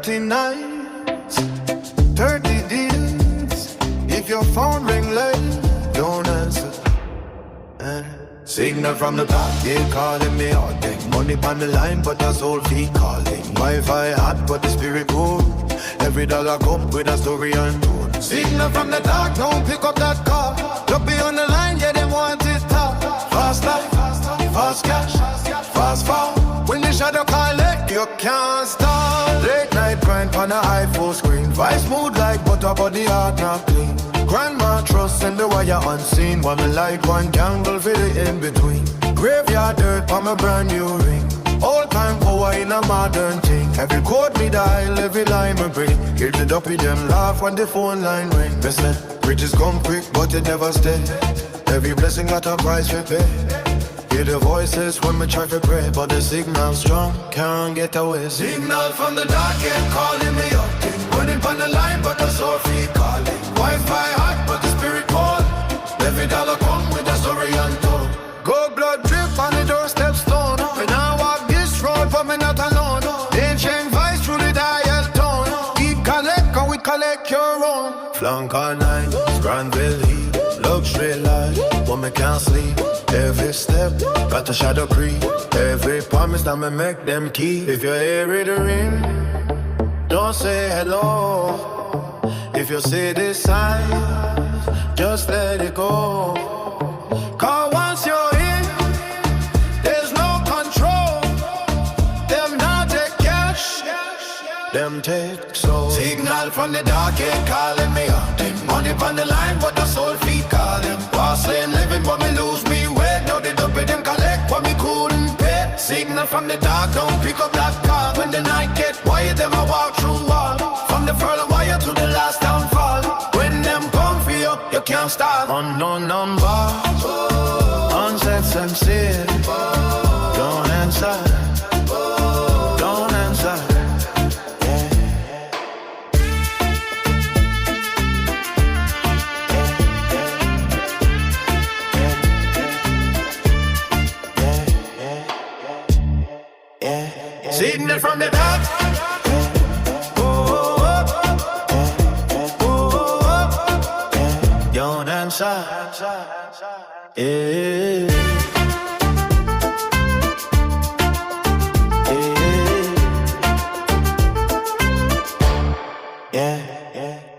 30 nights, 30 days. If your phone ring late, don't answer. Signal from the back, they calling me all day. Money on the line, but that's all feet calling. Wi-Fi hot, but the spirit cool. Every dollar come with a story untold. Signal from the dark, don't pick up that call. Don't be on the line, yeah, they want it top. Fast life, fast cash, fast fall. When the shadow collect, you can't stop. Late night grind on a iPhone screen. Vice smooth like butter, but the heart not clean. Grandma trust in the wire unseen. While me light one candle for the in-between. Graveyard dirt on my brand new ring. Old time power in a modern thing. Every chord me dial, every line me bring. Hear the duppy them laugh when the phone line ring. They said, riches come quick but it never stay. Every blessing got a price to pay. Hear the voices when me try to pray, but the signal strong, can't get away. Signal from the dark, ain't calling me up. Running on the line, but the soul feet calling. Wi-Fi hot, but the spirit cold. Every dollar come with a story untold. Gold blood drip on the doorstep stone. When I walk this road, but me not alone. Ancient vice through the dial tone. Keep collect, cause we collect your own. Flank all night, Granville Heat. Luxury life, but me can't sleep. Every step, got a shadow creep. Every promise that me make them keep. If you hear it ring, don't say hello. If you see this sign, just let it go. Cause once you're in, there's no control. Them not take cash, them take soul. Signal from the dark, ain't calling me up. Them money on the line, but the soul feet calling. Boss lane living, but me lose me weight. Now they dump it, them collect what me couldn't pay. Signal from the dark, don't pick up that call. When the night get quiet, them I walk through wall. From the furlong wire to the last downfall. When them come for you can't stop. Unknown number, unsets and sin. Don't answer, don't answer. Signal from the dark. Don't answer. Yeah. Yeah. Yeah.